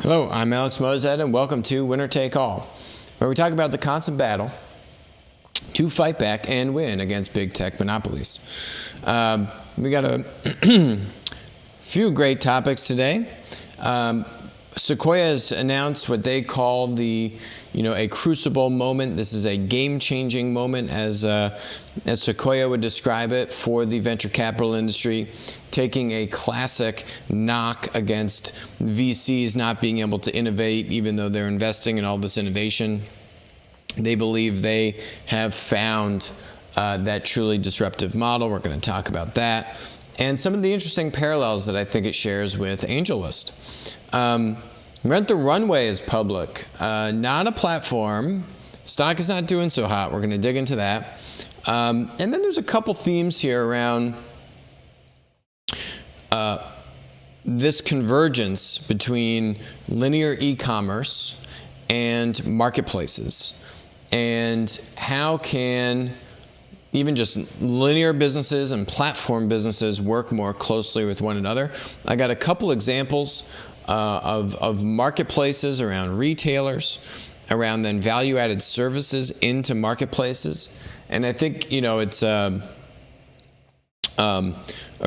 Hello, I'm Alex Mozet, and welcome to Winner Take All, where we talk about the constant battle to fight back and win against big tech monopolies. We got a few great topics today. Sequoia has announced what they call a crucible moment. This is a game-changing moment, as Sequoia would describe it, for the venture capital industry, taking a classic knock against VCs not being able to innovate, even though they're investing in all this innovation. They believe they have found that truly disruptive model. We're going to talk about that and some of the interesting parallels that I think it shares with AngelList. Rent the Runway is public, not a platform. Stock is not doing so hot. We're going to dig into that. And then there's a couple themes here around this convergence between linear e-commerce and marketplaces, and how can even just linear businesses and platform businesses work more closely with one another. I got a couple examples of marketplaces around retailers, around then value-added services into marketplaces, and I think it's a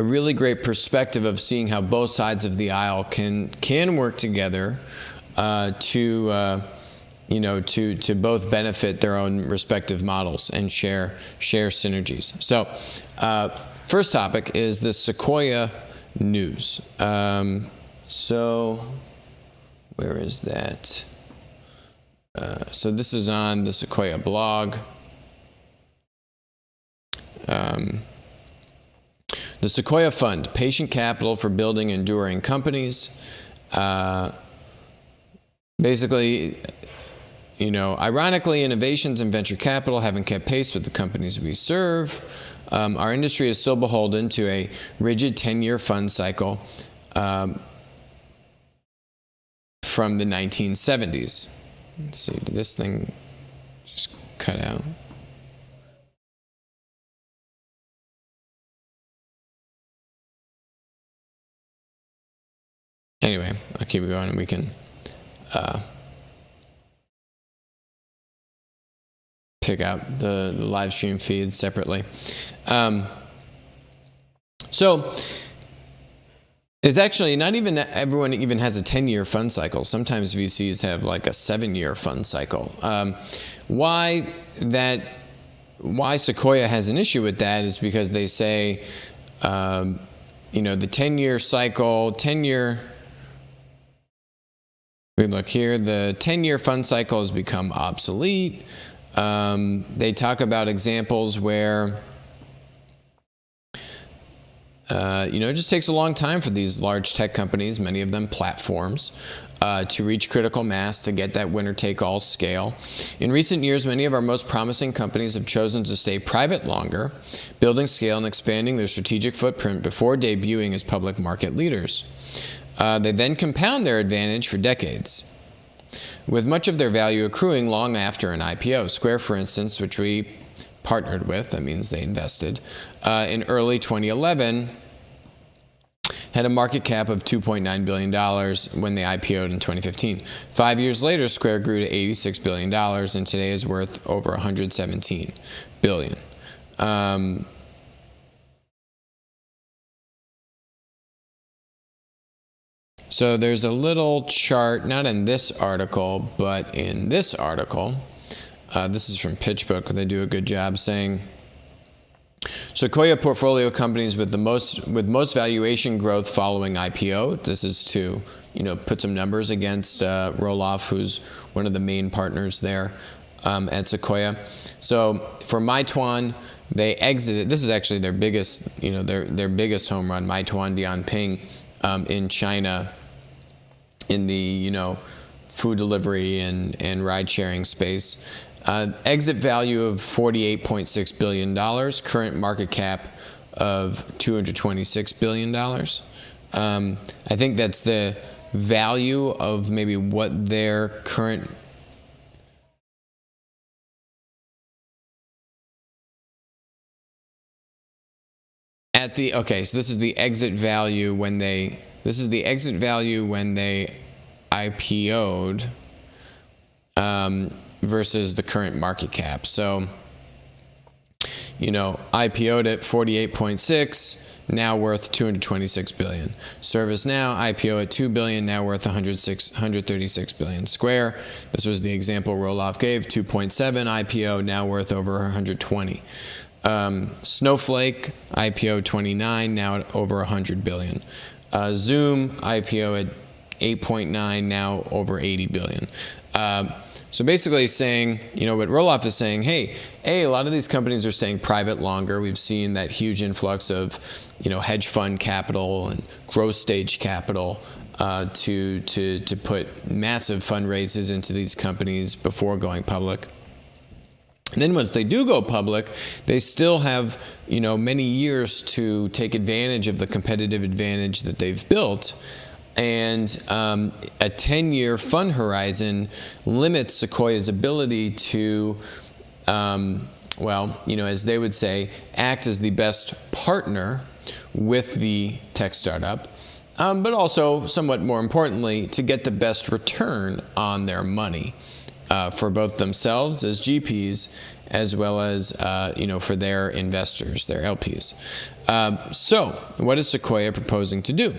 really great perspective of seeing how both sides of the aisle can work together to both benefit their own respective models and share synergies. So, first topic is the Sequoia news. So, where is that? So this is on the Sequoia blog. The Sequoia Fund, patient capital for building enduring companies. Basically, ironically, innovations in venture capital haven't kept pace with the companies we serve. Our industry is still beholden to a rigid 10-year fund cycle from the 1970s. Let's see, did this thing just cut out? Anyway, I'll keep it going and we can pick out the live stream feed separately. So it's actually not even everyone even has a 10-year fund cycle. Sometimes VCs have like a 7-year fund cycle. Why Sequoia has an issue with that is because they say, the 10-year cycle, we look here, the 10-year fund cycle has become obsolete. They talk about examples where it just takes a long time for these large tech companies, many of them platforms, to reach critical mass to get that winner-take-all scale. In recent years, many of our most promising companies have chosen to stay private longer, building scale and expanding their strategic footprint before debuting as public market leaders. They then compound their advantage for decades, with much of their value accruing long after an IPO. Square, for instance, which we partnered with, that means they invested, in early 2011, had a market cap of $2.9 billion when they IPO'd in 2015. 5 years later, Square grew to $86 billion, and today is worth over $117 billion. So there's a little chart, not in this article, but in this article. This is from PitchBook, where they do a good job saying, Sequoia portfolio companies with most valuation growth following IPO. This is to put some numbers against Roloff, who's one of the main partners there at Sequoia. So for Meituan, they exited. This is actually their biggest, their biggest home run. Meituan Dianping in China, in the food delivery and ride sharing space. Exit value of $48.6 billion, current market cap of $226 billion. I think that's the value of maybe what their current so this is the exit value when they IPO'd versus the current market cap. So, IPO'd at 48.6, now worth 226 billion. ServiceNow IPO at 2 billion, now worth 136 billion. Square, this was the example Roloff gave, 2.7 IPO, now worth over 120. Snowflake IPO 29, now at over 100 billion. Zoom IPO at 8.9, now over 80 billion. So basically saying, what Roloff is saying, hey, a lot of these companies are staying private longer. We've seen that huge influx of, hedge fund capital and growth stage capital to put massive fundraisers into these companies before going public. And then once they do go public, they still have, many years to take advantage of the competitive advantage that they've built. And a 10-year fund horizon limits Sequoia's ability to, as they would say, act as the best partner with the tech startup, but also, somewhat more importantly, to get the best return on their money for both themselves as GPs as well as, for their investors, their LPs. So what is Sequoia proposing to do?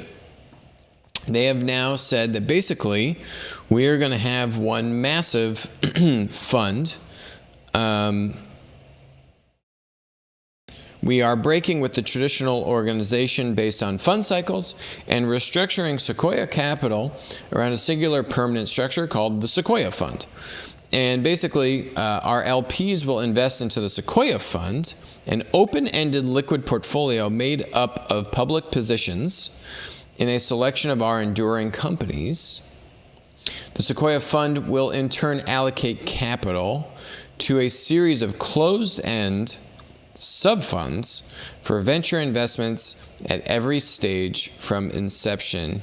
They have now said that basically we are going to have one massive fund. We are breaking with the traditional organization based on fund cycles and restructuring Sequoia capital around a singular permanent structure called the Sequoia Fund. And basically, our LPs will invest into the Sequoia Fund, an open-ended liquid portfolio made up of public positions in a selection of our enduring companies. The Sequoia Fund will in turn allocate capital to a series of closed-end sub-funds for venture investments at every stage from inception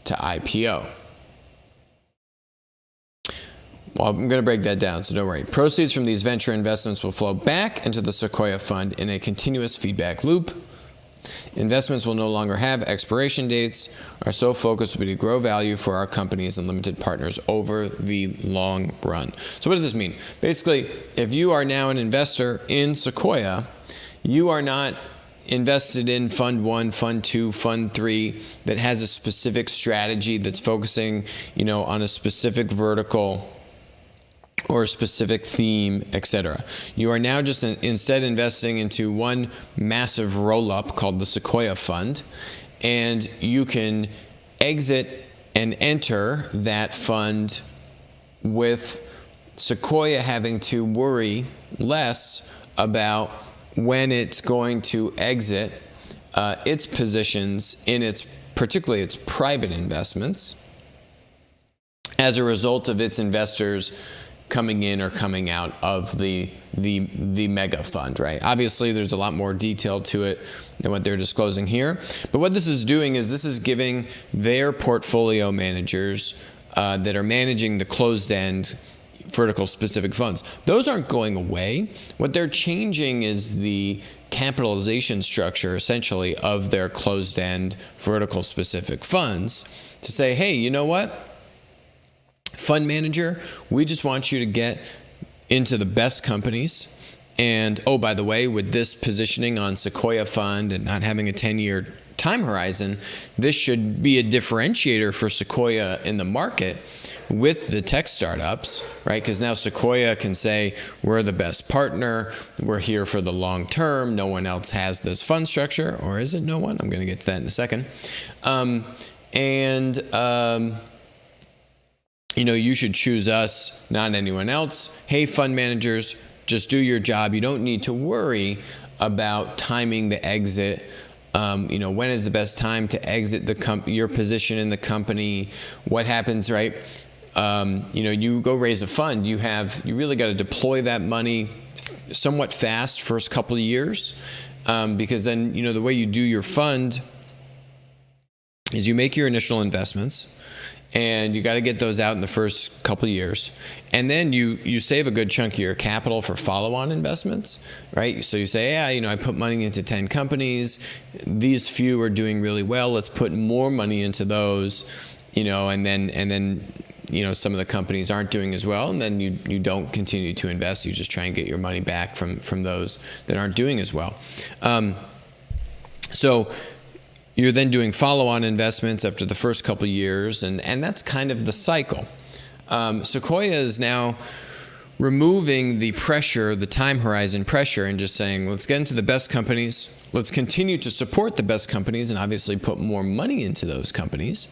to IPO. Well, I'm going to break that down, so don't worry. Proceeds from these venture investments will flow back into the Sequoia Fund in a continuous feedback loop. Investments will no longer have expiration dates. Our sole focus will be to grow value for our companies and limited partners over the long run. So what does this mean? Basically, if you are now an investor in Sequoia, you are not invested in Fund 1, Fund 2, Fund 3 that has a specific strategy that's focusing, on a specific vertical or a specific theme, etc. You are now just instead investing into one massive roll-up called the Sequoia Fund, and you can exit and enter that fund with Sequoia having to worry less about when it's going to exit its positions in particularly its private investments as a result of its investors coming in or coming out of the mega fund, right? Obviously, there's a lot more detail to it than what they're disclosing here. But what this is doing is this is giving their portfolio managers that are managing the closed-end vertical specific funds. Those aren't going away. What they're changing is the capitalization structure, essentially, of their closed-end vertical specific funds to say, hey, you know what? Fund manager, we just want you to get into the best companies. And, oh, by the way, with this positioning on Sequoia Fund and not having a 10-year time horizon, this should be a differentiator for Sequoia in the market with the tech startups, right? Because now Sequoia can say, we're the best partner, we're here for the long term, no one else has this fund structure, or is it no one? I'm going to get to that in a second. You should choose us, not anyone else. Hey, fund managers, just do your job. You don't need to worry about timing the exit. When is the best time to exit your position in the company? What happens, right? You go raise a fund. You really got to deploy that money somewhat fast first couple of years, because then the way you do your fund is you make your initial investments. And you got to get those out in the first couple of years. And then you save a good chunk of your capital for follow-on investments, right? So you say, I put money into 10 companies. These few are doing really well. Let's put more money into those. and then some of the companies aren't doing as well, and then you don't continue to invest. You just try and get your money back from those that aren't doing as well. So you're then doing follow-on investments after the first couple years, and that's kind of the cycle. Sequoia is now removing the pressure, the time horizon pressure, and just saying, let's get into the best companies. Let's continue to support the best companies and obviously put more money into those companies.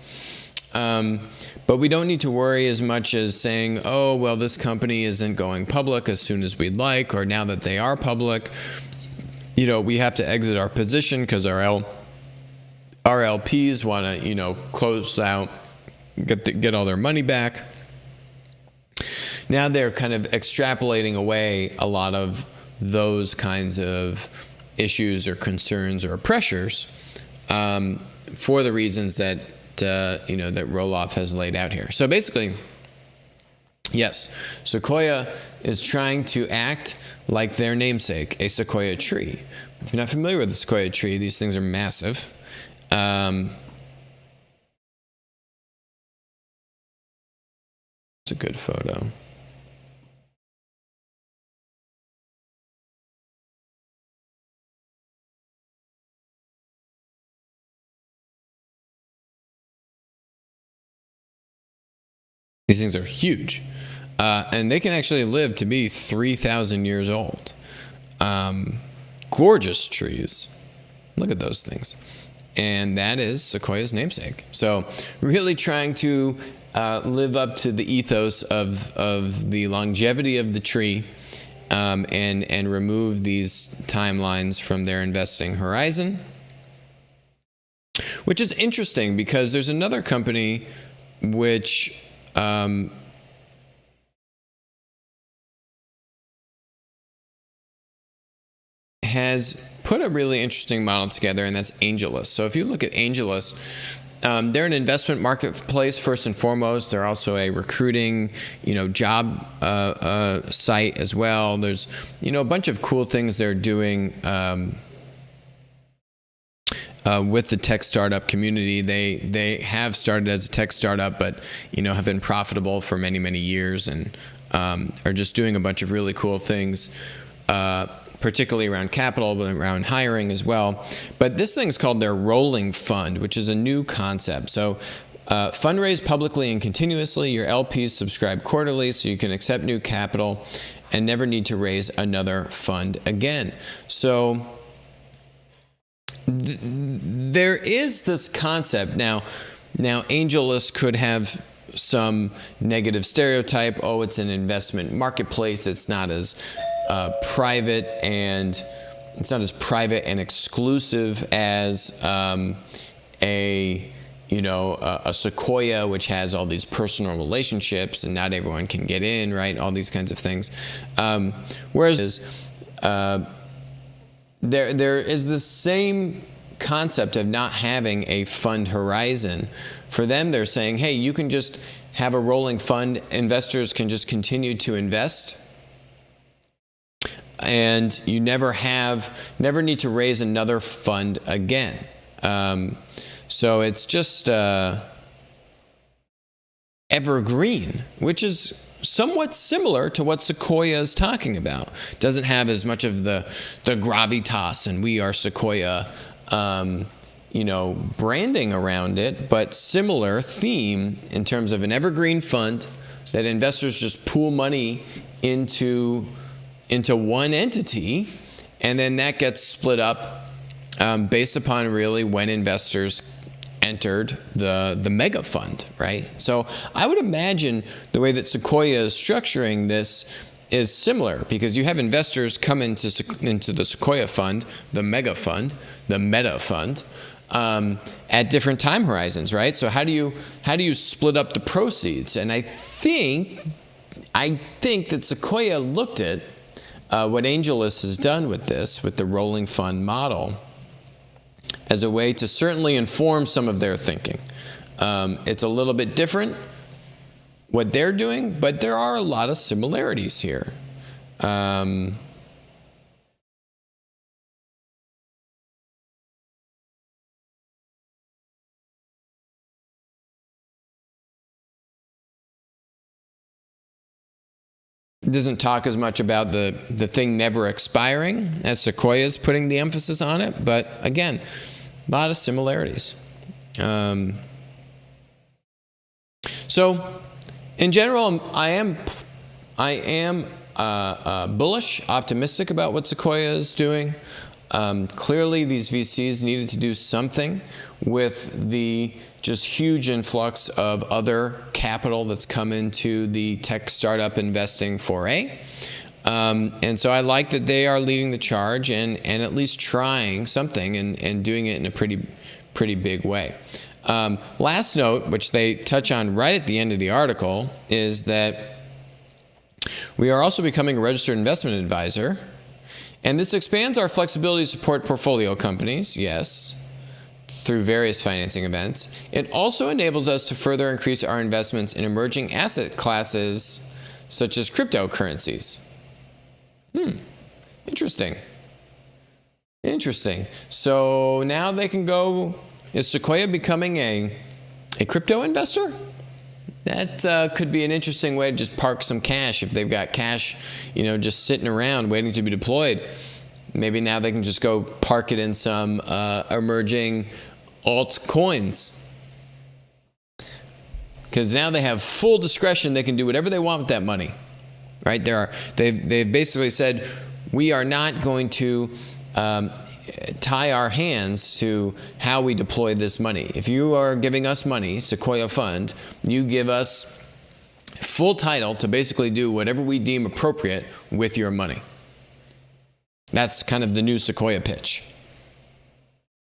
But we don't need to worry as much as saying, oh, well, this company isn't going public as soon as we'd like, or now that they are public, we have to exit our position because our LPs want to, close out, get all their money back. Now they're kind of extrapolating away a lot of those kinds of issues or concerns or pressures for the reasons that that Roloff has laid out here. So basically, yes, Sequoia is trying to act like their namesake, a sequoia tree. If you're not familiar with the sequoia tree, these things are massive. It's a good photo. These things are huge, and they can actually live to be 3,000 years old. Gorgeous trees. Look at those things. And that is Sequoia's namesake. So really trying to live up to the ethos of the longevity of the tree, and remove these timelines from their investing horizon. Which is interesting because there's another company which has put a really interesting model together, and that's AngelList. So if you look at AngelList, they're an investment marketplace first and foremost. They're also a recruiting, job site as well. There's, a bunch of cool things they're doing with the tech startup community. They have started as a tech startup, but have been profitable for many, many years, and are just doing a bunch of really cool things, particularly around capital, but around hiring as well. But this thing's called their rolling fund, which is a new concept. So fundraise publicly and continuously. Your LPs subscribe quarterly, so you can accept new capital and never need to raise another fund again. So there is this concept now. AngelList could have some negative stereotype. Oh, it's an investment marketplace. It's not as private and exclusive as a Sequoia, which has all these personal relationships and not everyone can get in, right? All these kinds of things. Whereas there is the same concept of not having a fund horizon. For them, they're saying, hey, you can just have a rolling fund. Investors can just continue to invest, and you never need to raise another fund again. So it's just evergreen, which is somewhat similar to what Sequoia is talking about. Doesn't have as much of the gravitas and we are Sequoia, branding around it, but similar theme in terms of an evergreen fund that investors just pool money into one entity, and then that gets split up based upon really when investors entered the mega fund, right? So I would imagine the way that Sequoia is structuring this is similar, because you have investors come into the Sequoia fund, the mega fund, the meta fund, at different time horizons, right? So how do you split up the proceeds? And I think that Sequoia looked at what AngelList has done with the rolling fund model, as a way to certainly inform some of their thinking. It's a little bit different what they're doing, but there are a lot of similarities here. It doesn't talk as much about the thing never expiring as Sequoia is putting the emphasis on it. But again, a lot of similarities. So in general, I am bullish, optimistic about what Sequoia is doing. Clearly, these VCs needed to do something with the just huge influx of other capital that's come into the tech startup investing foray. And so I like that they are leading the charge and at least trying something and doing it in a pretty big way. Last note, which they touch on right at the end of the article, is that we are also becoming a registered investment advisor. And this expands our flexibility to support portfolio companies, yes, through various financing events. It also enables us to further increase our investments in emerging asset classes such as cryptocurrencies. Interesting. So now they can go, is Sequoia becoming a crypto investor? That could be an interesting way to just park some cash if they've got cash, just sitting around waiting to be deployed. Maybe now they can just go park it in some emerging altcoins. Because now they have full discretion. They can do whatever they want with that money, right? They've basically said, we are not going to tie our hands to how we deploy this money. If you are giving us money, Sequoia Fund, you give us full title to basically do whatever we deem appropriate with your money. That's kind of the new Sequoia pitch.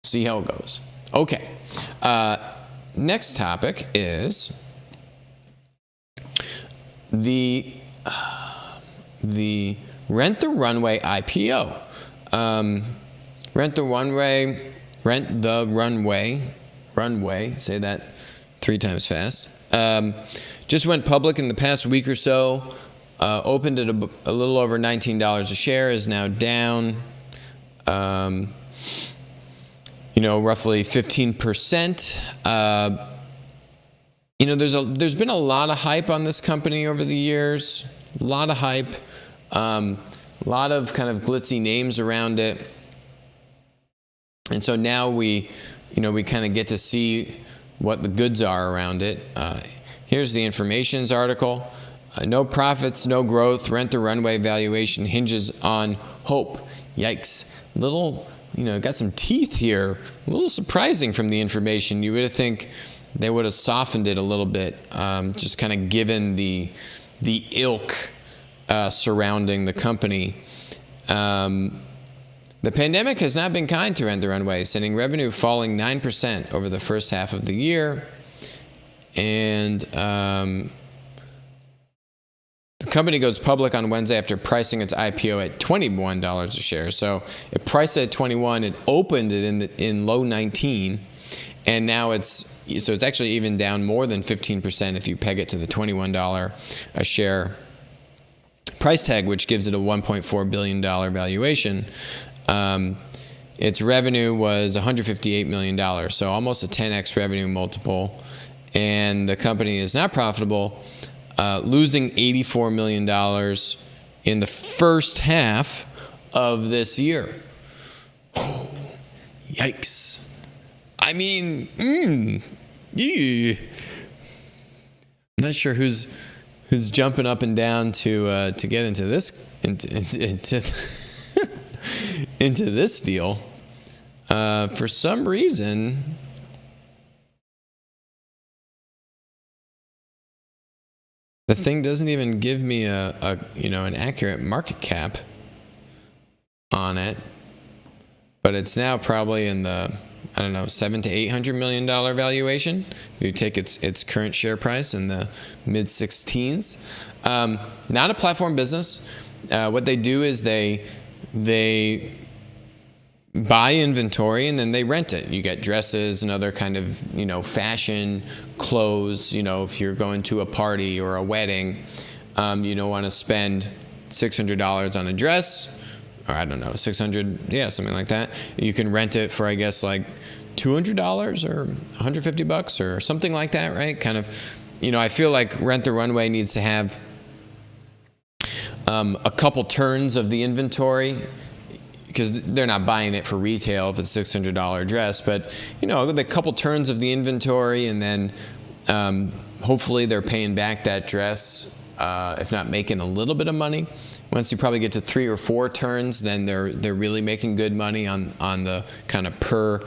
See how it goes. Okay. Next topic is the Rent the Runway IPO. Rent the Runway, say that 3 times fast. Just went public in the past week or so. Opened at a little over $19 a share, is now down, roughly 15%. There's been a lot of hype on this company over the years. A lot of hype. A lot of kind of glitzy names around it. And so now we kind of get to see what the goods are around it. Here's the information's article. No profits, no growth. Rent the Runway valuation hinges on hope. Yikes. Got some teeth here. A little surprising from the information. You would think they would have softened it a little bit, just kind of given the ilk surrounding the company. The pandemic has not been kind to Rent the Runway, sending revenue falling 9% over the first half of the year. And the company goes public on Wednesday after pricing its IPO at $21 a share. So it priced at 21. It opened it in low 19, and now it's actually even down more than 15% if you peg it to the $21 a share price tag, which gives it a $1.4 billion valuation. Its revenue was $158 million, so almost a 10x revenue multiple, and the company is not profitable, losing $84 million in the first half of this year. Oh, yikes. I mean, I'm not sure who's jumping up and down to get into this into this deal. For some reason, the thing doesn't even give me an accurate market cap on it, but it's now probably in the $700 to $800 million valuation if you take its current share price in the mid 16s. Not a platform business. What they do is they buy inventory and then they rent it. You get dresses and other kind of fashion clothes. If you're going to a party or a wedding, you don't want to spend $600 on a dress, or $600, something like that. You can rent it for, I guess, like $200 or $150 or something like that, right? Kind of, I feel like Rent the Runway needs to have a couple turns of the inventory, because they're not buying it for retail if it's $600 dress, but the couple turns of the inventory, and then hopefully they're paying back that dress, if not making a little bit of money. Once you probably get to 3 or 4 turns, then they're really making good money on the kind of per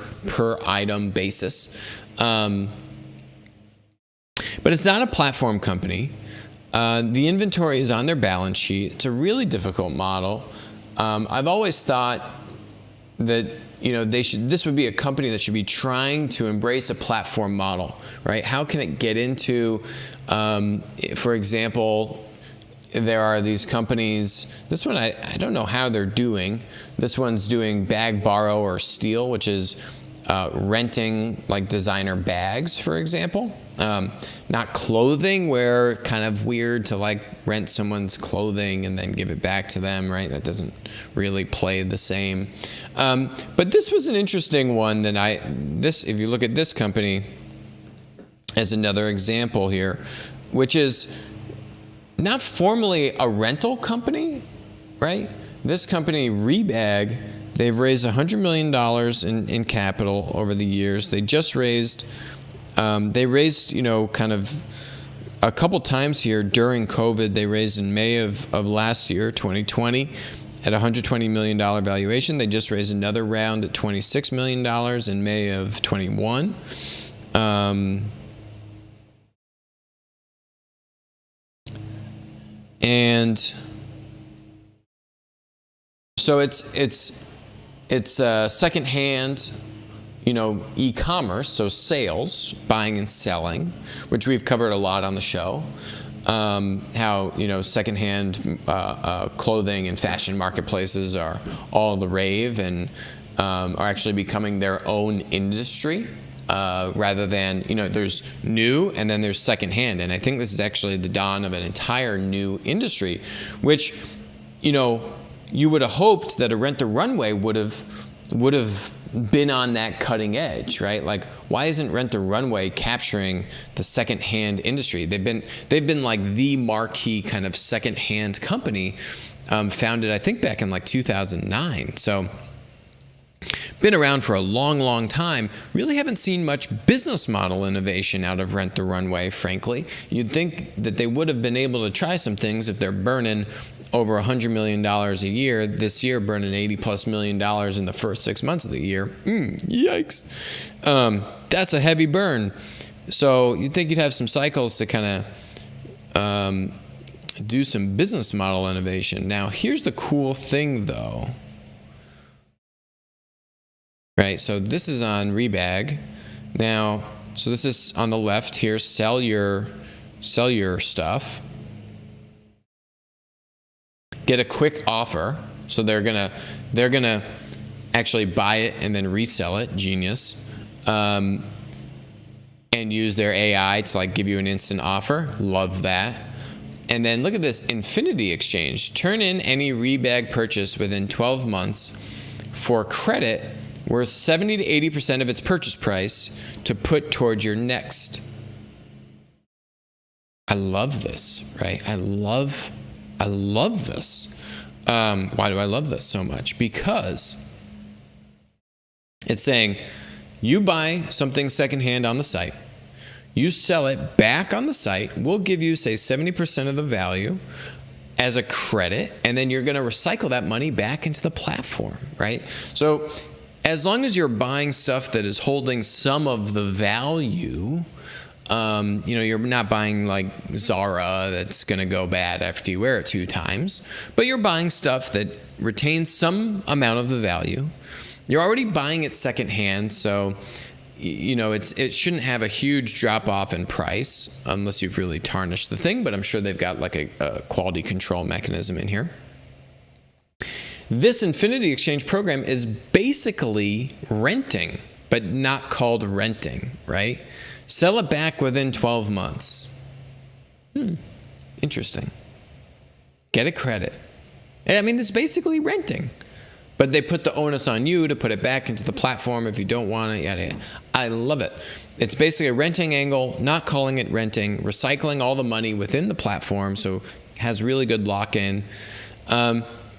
item basis. But it's not a platform company. The inventory is on their balance sheet. It's a really difficult model. I've always thought that this would be a company that should be trying to embrace a platform model, right? How can it get into, for example, there are these companies. This one I don't know how they're doing. This one's doing bag, borrow, or steal, which is renting like designer bags, for example. Not clothing, where kind of weird to like rent someone's clothing and then give it back to them, right? That doesn't really play the same. But this was an interesting one that if you look at this company as another example here, which is not formally a rental company, right? This company, Rebag, they've raised $100 million in capital over the years. They just raised, kind of a couple times here during COVID. They raised in May of last year, 2020, at $120 million valuation. They just raised another round at $26 million in May of 21. And so it's secondhand, e-commerce, so sales, buying and selling, which we've covered a lot on the show. How secondhand clothing and fashion marketplaces are all the rave and are actually becoming their own industry. Rather than, there's new and then there's secondhand. And I think this is actually the dawn of an entire new industry, which, you would have hoped that a Rent the Runway would have been on that cutting edge, right? Like, why isn't Rent the Runway capturing the secondhand industry? They've been like the marquee kind of secondhand company, founded, I think, back in like 2009. So been around for a long, long time. Really haven't seen much business model innovation out of Rent the Runway, frankly. You'd think that they would have been able to try some things if they're burning over $100 million a year. This year, burning $80+ million in the first 6 months of the year. Yikes. That's a heavy burn. So you'd think you'd have some cycles to kind of do some business model innovation. Now, here's the cool thing, though. Right, so this is on Rebag. Now, so this is on the left here, sell your stuff. Get a quick offer. So they're gonna actually buy it and then resell it. Genius. And use their AI to like give you an instant offer. Love that. And then look at this infinity exchange. Turn in any Rebag purchase within 12 months for credit worth 70 to 80% of its purchase price to put towards your next. I love this, right? I love this. Why do I love this so much? Because it's saying you buy something secondhand on the site, you sell it back on the site, we'll give you, say, 70% of the value as a credit, and then you're going to recycle that money back into the platform, right? So as long as you're buying stuff that is holding some of the value, you're not buying like Zara that's going to go bad after you wear it 2 times, but you're buying stuff that retains some amount of the value. You're already buying it secondhand, so it shouldn't have a huge drop off in price unless you've really tarnished the thing, but I'm sure they've got like a quality control mechanism in here. This Infinity Exchange program is basically renting, but not called renting, right? Sell it back within 12 months. Interesting. Get a credit. I mean, it's basically renting. But they put the onus on you to put it back into the platform if you don't want it, yada, yada. I love it. It's basically a renting angle, not calling it renting, recycling all the money within the platform, so has really good lock-in.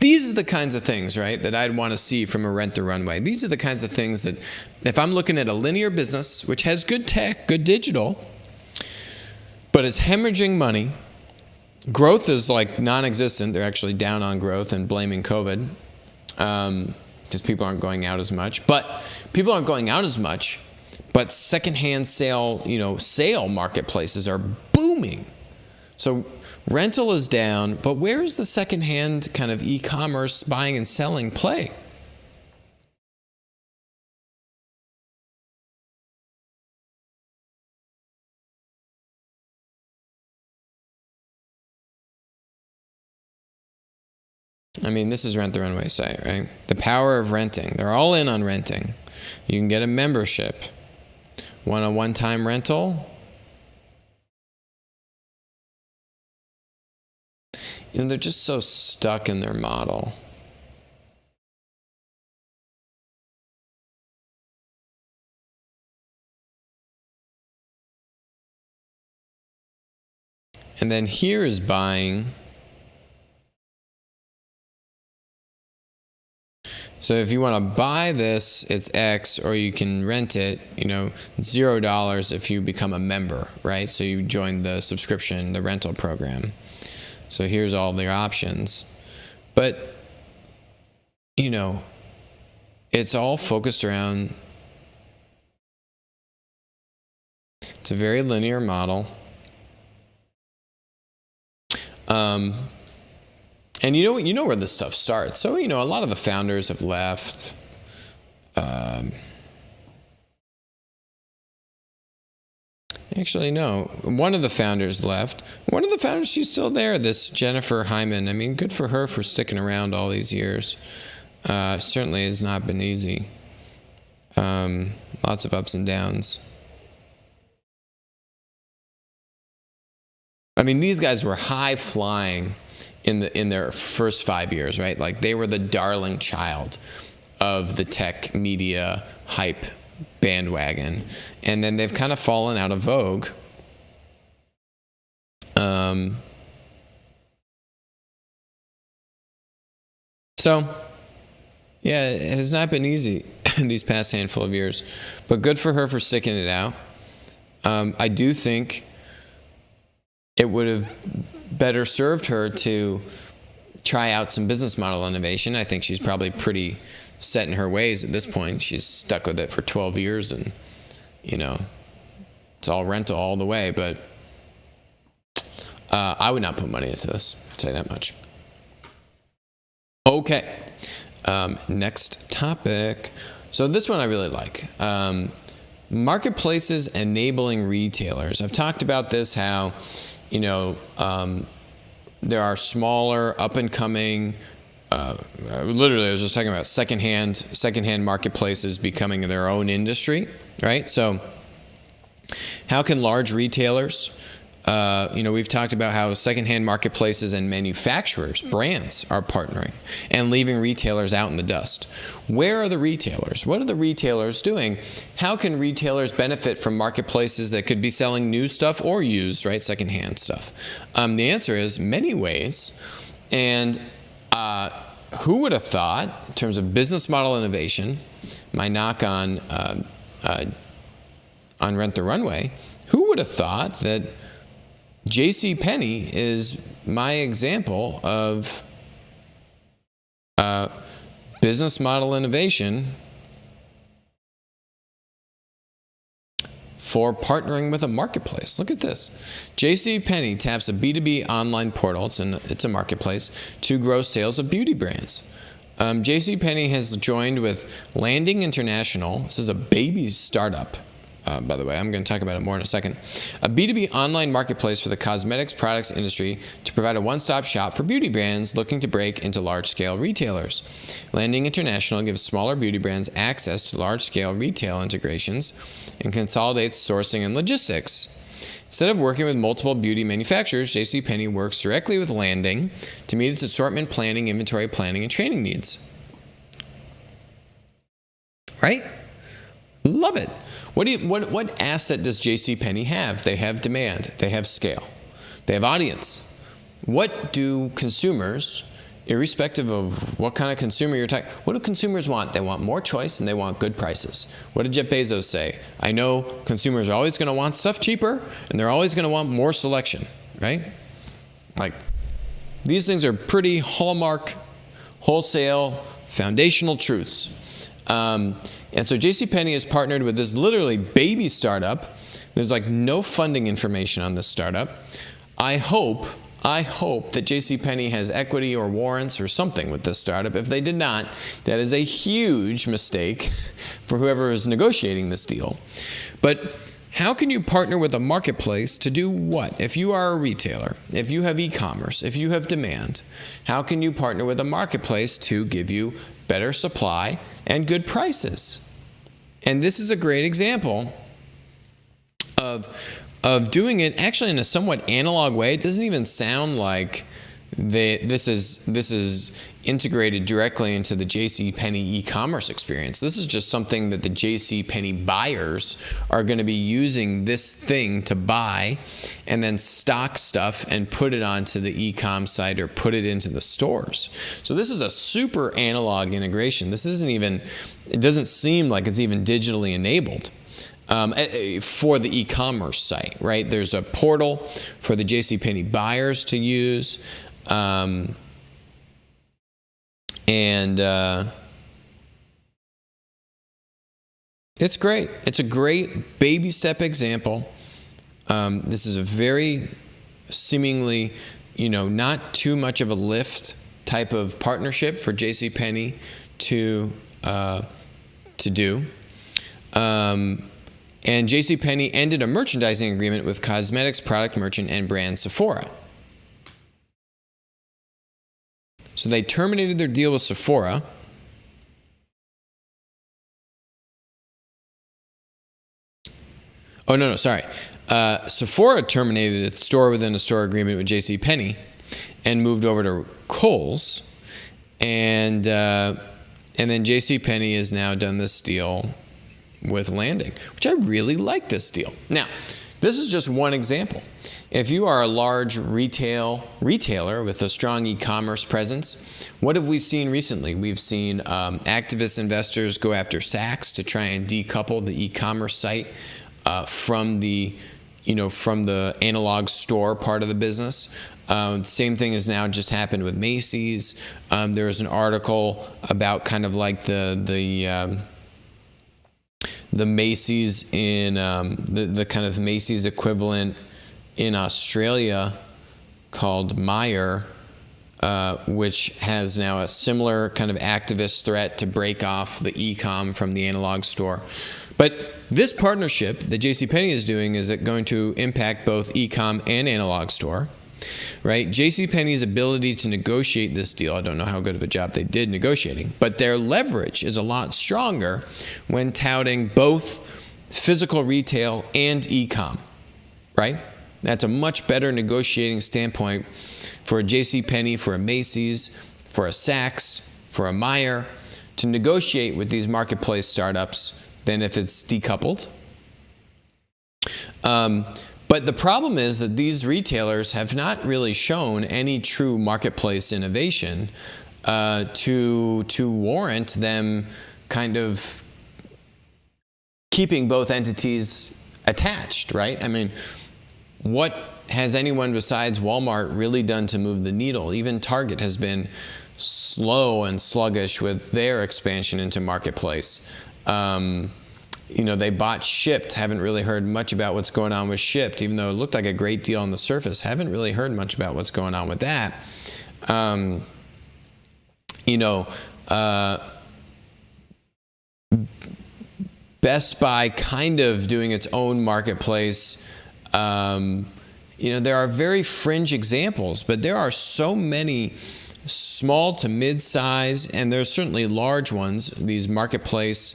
These are the kinds of things, right, that I'd want to see from a Rent the Runway. These are the kinds of things that if I'm looking at a linear business, which has good tech, good digital, but is hemorrhaging money, growth is like non-existent. They're actually down on growth and blaming COVID because people aren't going out as much. But people aren't going out as much, but secondhand sale marketplaces are booming. So rental is down, but where is the secondhand kind of e-commerce buying and selling play? I mean, this is Rent the Runway site, right? The power of renting. They're all in on renting. You can get a membership. Want a one-time rental? You know, they're just so stuck in their model. And then here is buying. So if you want to buy this, it's X, or you can rent it, $0 if you become a member, right? So you join the subscription, the rental program. So here's all their options. But, it's all focused around, it's a very linear model. And you know where this stuff starts. So, a lot of the founders have left. Actually, no. One of the founders left. One of the founders, she's still there, this Jennifer Hyman. I mean, good for her for sticking around all these years. Certainly has not been easy. Lots of ups and downs. I mean, these guys were high-flying in their first 5 years, right? Like, they were the darling child of the tech media hype bandwagon, and then they've kind of fallen out of vogue. So, yeah, it has not been easy in these past handful of years, but good for her for sticking it out. I do think it would have better served her to try out some business model innovation. I think she's probably pretty set in her ways at this point. She's stuck with it for 12 years and, it's all rental all the way. But I would not put money into this, I'll tell you that much. Okay, next topic. So this one I really like. Marketplaces enabling retailers. I've talked about this, how there are smaller, up-and-coming, literally I was just talking about secondhand marketplaces becoming their own industry, right? So how can large retailers, we've talked about how secondhand marketplaces and manufacturers, brands, are partnering and leaving retailers out in the dust. Where are the retailers? What are the retailers doing? How can retailers benefit from marketplaces that could be selling new stuff or used, right, secondhand stuff? The answer is many ways. And who would have thought, in terms of business model innovation, my knock on Rent the Runway, who would have thought that JCPenney is my example of business model innovation for partnering with a marketplace. Look at this. JCPenney taps a B2B online portal, it's a marketplace, to grow sales of beauty brands. JCPenney has joined with Landing International. This is a baby startup. By the way, I'm going to talk about it more in a second. A B2B online marketplace for the cosmetics products industry to provide a one-stop shop for beauty brands looking to break into large-scale retailers. Landing International gives smaller beauty brands access to large-scale retail integrations and consolidates sourcing and logistics. Instead of working with multiple beauty manufacturers, JCPenney works directly with Landing to meet its assortment planning, inventory planning, and training needs. Right? Love it. What asset does JCPenney have? They have demand. They have scale. They have audience. what do consumers, irrespective of what kind of consumer you're talking, what do consumers want? They want more choice and they want good prices. What did Jeff Bezos say? I know consumers are always going to want stuff cheaper and they're always going to want more selection, right? Like, these things are pretty hallmark, wholesale, foundational truths. And so JCPenney has partnered with this literally baby startup. There's like no funding information on this startup. I hope that JCPenney has equity or warrants or something with this startup. If they did not, that is a huge mistake for whoever is negotiating this deal. But how can you partner with a marketplace to do what? If you are a retailer, if you have e-commerce, if you have demand, how can you partner with a marketplace to give you better supply and good prices? And this is a great example of doing it actually in a somewhat analog way. It doesn't even sound like this is integrated directly into the JCPenney e-commerce experience. This is just something that the JCPenney buyers are going to be using this thing to buy and then stock stuff and put it onto the e-com site or put it into the stores. So this is a super analog integration. This isn't even, it doesn't seem like it's even digitally enabled. For the e-commerce site, right? There's a portal for the JCPenney buyers to use. It's great. It's a great baby step example. This is a very seemingly, not too much of a lift type of partnership for JCPenney to do. And JCPenney ended a merchandising agreement with cosmetics product merchant and brand Sephora. So they terminated their deal with Sephora. Oh, no, sorry. Sephora terminated its store within a store agreement with JCPenney and moved over to Kohl's. And then JCPenney has now done this deal with Landing, which I really like this deal. Now, this is just one example. If you are a large retailer with a strong e-commerce presence, what have we seen recently? We've seen activist investors go after Saks to try and decouple the e-commerce site from the analog store part of the business. Same thing has now just happened with Macy's. There was an article about kind of like the Macy's in the kind of Macy's equivalent in Australia called Myer, which has now a similar kind of activist threat to break off the e-com from the analog store. But this partnership that JCPenney is doing, is it going to impact both e-com and analog store? Right? JCPenney's ability to negotiate this deal, I don't know how good of a job they did negotiating, but their leverage is a lot stronger when touting both physical retail and e-com, right? That's a much better negotiating standpoint for a JCPenney, for a Macy's, for a Saks, for a Myer, to negotiate with these marketplace startups than if it's decoupled. But the problem is that these retailers have not really shown any true marketplace innovation to warrant them kind of keeping both entities attached, right? I mean, what has anyone besides Walmart really done to move the needle? Even Target has been slow and sluggish with their expansion into marketplace. They bought Shipt. Haven't really heard much about what's going on with Shipt, even though it looked like a great deal on the surface. Haven't really heard much about what's going on with that. Best Buy kind of doing its own marketplace. There are very fringe examples, but there are so many small to mid-size, and there's certainly large ones, these marketplace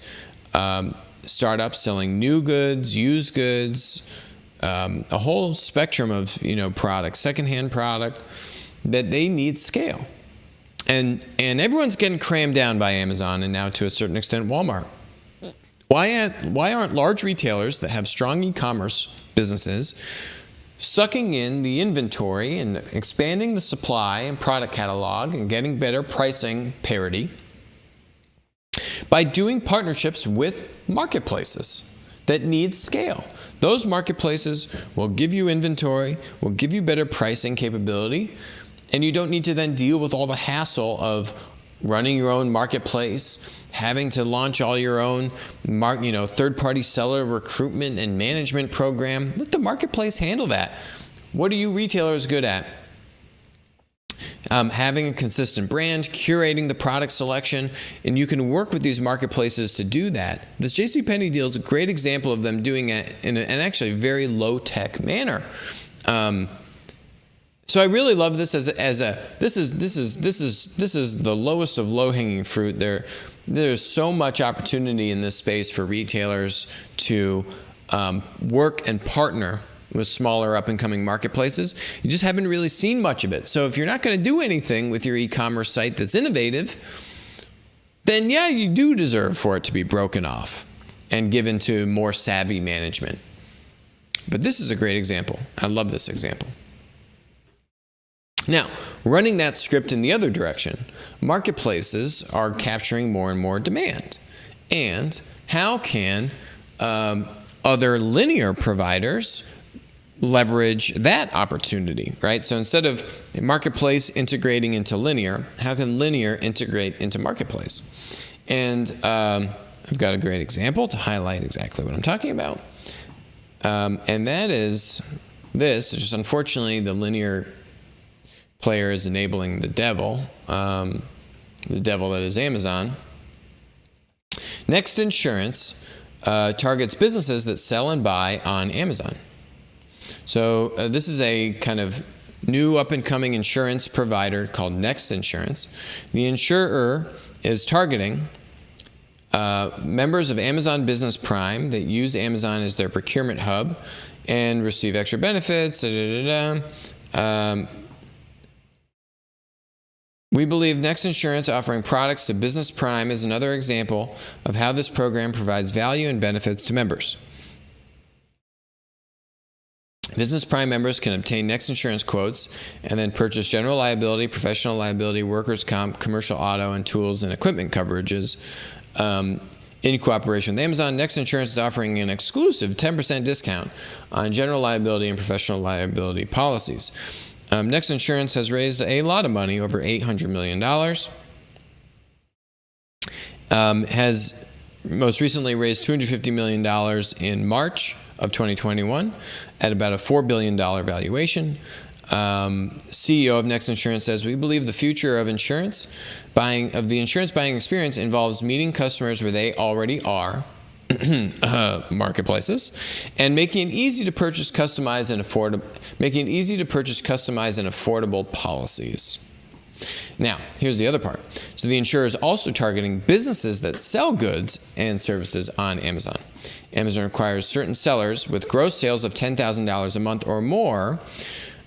startups selling new goods, used goods, a whole spectrum of products, secondhand product, that they need scale. And everyone's getting crammed down by Amazon and now to a certain extent Walmart. Why aren't large retailers that have strong e-commerce businesses sucking in the inventory and expanding the supply and product catalog and getting better pricing parity by doing partnerships with marketplaces that need scale. Those marketplaces will give you inventory, will give you better pricing capability, and you don't need to then deal with all the hassle of running your own marketplace, having to launch all your own third-party seller recruitment and management program. Let the marketplace handle that. What are you retailers good at? Having a consistent brand, curating the product selection, and you can work with these marketplaces to do that. This JCPenney deal is a great example of them doing it in an actually very low-tech manner. So I really love this this is the lowest of low-hanging fruit. There's so much opportunity in this space for retailers to work and partner with smaller up-and-coming marketplaces. You just haven't really seen much of it. So if you're not going to do anything with your e-commerce site that's innovative, then yeah, you do deserve for it to be broken off and given to more savvy management. But this is a great example. I love this example. Now, running that script in the other direction, marketplaces are capturing more and more demand. And how can other linear providers leverage that opportunity, right? So instead of a marketplace integrating into linear, how can linear integrate into marketplace? And I've got a great example to highlight exactly what I'm talking about. And that is this. Just unfortunately, the linear player is enabling the devil that is Amazon. Next Insurance targets businesses that sell and buy on Amazon. So this is a kind of new up-and-coming insurance provider called Next Insurance. The insurer is targeting members of Amazon Business Prime that use Amazon as their procurement hub and receive extra benefits. We believe Next Insurance offering products to Business Prime is another example of how this program provides value and benefits to members. Business Prime members can obtain Next Insurance quotes and then purchase general liability, professional liability, workers' comp, commercial auto, and tools and equipment coverages. In cooperation with Amazon, Next Insurance is offering an exclusive 10% discount on general liability and professional liability policies. Next Insurance has raised a lot of money, over $800 million. Has most recently raised $250 million in March of 2021 at about a $4 billion valuation. CEO of Next Insurance says, "We believe the future of the insurance buying experience involves meeting customers where they already are, marketplaces, and making it easy to purchase customized and affordable policies." Now, here's the other part. So the insurer is also targeting businesses that sell goods and services on Amazon. Amazon requires certain sellers with gross sales of $10,000 a month or more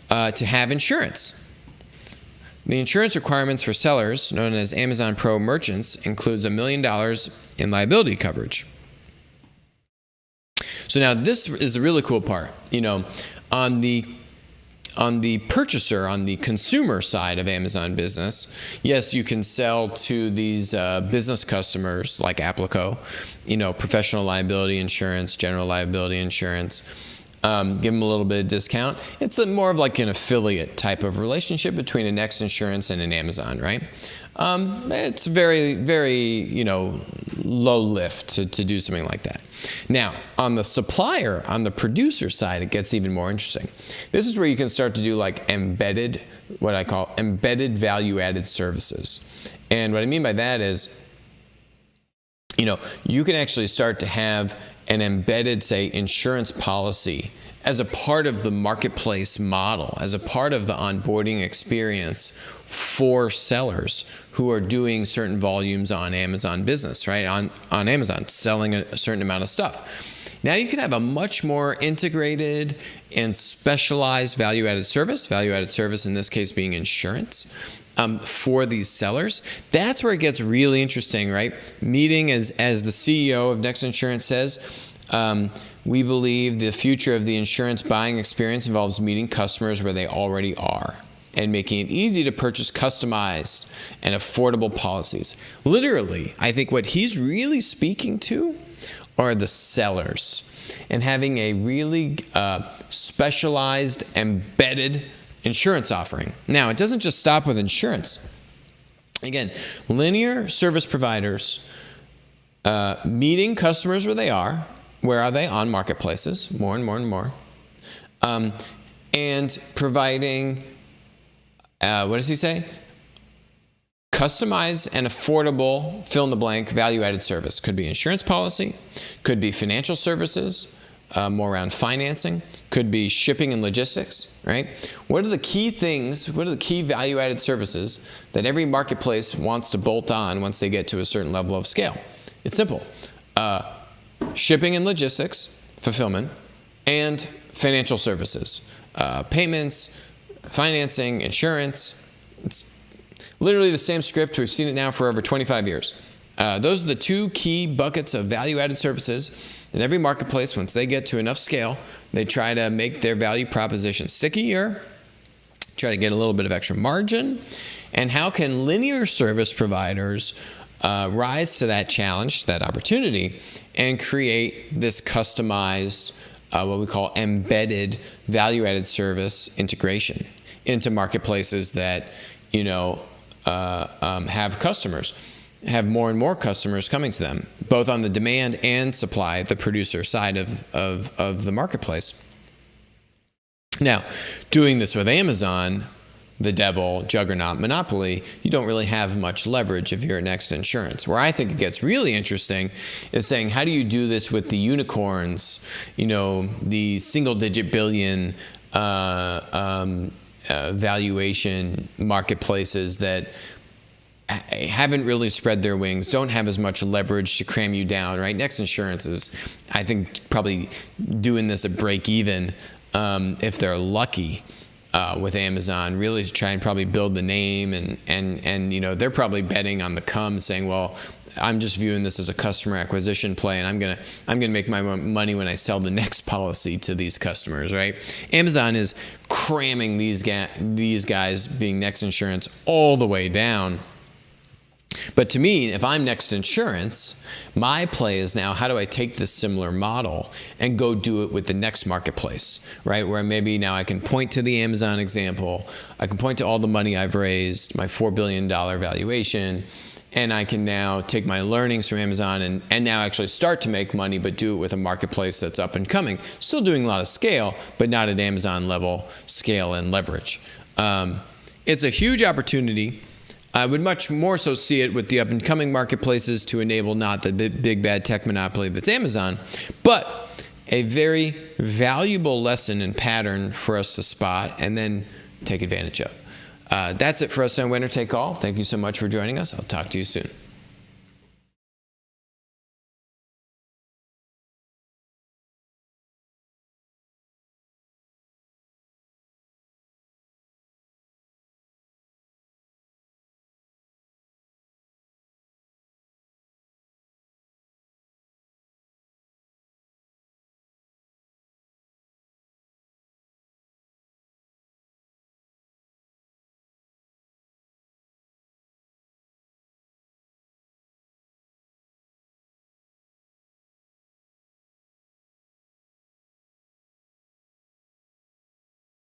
to have insurance. The insurance requirements for sellers, known as Amazon Pro merchants, includes $1 million in liability coverage. So now this is a really cool part. On the purchaser, on the consumer side of Amazon Business, yes, you can sell to these business customers like Applico, professional liability insurance, general liability insurance, give them a little bit of discount. It's more of like an affiliate type of relationship between a Next Insurance and an Amazon, right? It's very, very, low lift to do something like that. Now, on the supplier, on the producer side, it gets even more interesting. This is where you can start to do like what I call embedded value-added services. And what I mean by that is, you can actually start to have an embedded, say, insurance policy as a part of the marketplace model, as a part of the onboarding experience for sellers who are doing certain volumes on Amazon Business, right? On Amazon, selling a certain amount of stuff. Now you can have a much more integrated and specialized value-added service in this case being insurance, for these sellers. That's where it gets really interesting, right? Meeting, as the CEO of Next Insurance says, We believe the future of the insurance buying experience involves meeting customers where they already are and making it easy to purchase customized and affordable policies. Literally, I think what he's really speaking to are the sellers and having a really specialized, embedded insurance offering. Now, it doesn't just stop with insurance. Again, linear service providers meeting customers where they are. Where are they? On marketplaces, more and more and more. And providing, what does he say? Customized and affordable, fill in the blank, value-added service. Could be insurance policy, could be financial services, more around financing, could be shipping and logistics, right? What are the key things, what are the key value-added services that every marketplace wants to bolt on once they get to a certain level of scale? It's simple. Shipping and logistics, fulfillment, and financial services. Payments, financing, insurance. It's literally the same script. We've seen it now for over 25 years. Those are the two key buckets of value-added services that every marketplace, once they get to enough scale, they try to make their value proposition stickier, try to get a little bit of extra margin. And how can linear service providers rise to that challenge, that opportunity, and create this customized, what we call embedded value-added service integration into marketplaces that, have customers, have more and more customers coming to them, both on the demand and supply, the producer side of the marketplace. Now, doing this with Amazon, the devil, juggernaut, monopoly, you don't really have much leverage if you're at Next Insurance. Where I think it gets really interesting is saying, how do you do this with the unicorns, the single-digit billion valuation marketplaces that haven't really spread their wings, don't have as much leverage to cram you down, right? Next Insurance is, I think, probably doing this at break even if they're lucky. With Amazon, really to try and probably build the name, and they're probably betting on the come, saying, well, I'm just viewing this as a customer acquisition play, and I'm gonna make my money when I sell the next policy to these customers, right? Amazon is cramming these guys being Next Insurance all the way down. But to me, if I'm Next Insurance, my play is now, how do I take this similar model and go do it with the next marketplace, right? Where maybe now I can point to the Amazon example, I can point to all the money I've raised, my $4 billion valuation, and I can now take my learnings from Amazon and now actually start to make money, but do it with a marketplace that's up and coming. Still doing a lot of scale, but not at Amazon level scale and leverage. It's a huge opportunity. I would much more so see it with the up-and-coming marketplaces to enable not the big bad tech monopoly that's Amazon, but a very valuable lesson and pattern for us to spot and then take advantage of. That's it for us on Winner Take All. Thank you so much for joining us. I'll talk to you soon.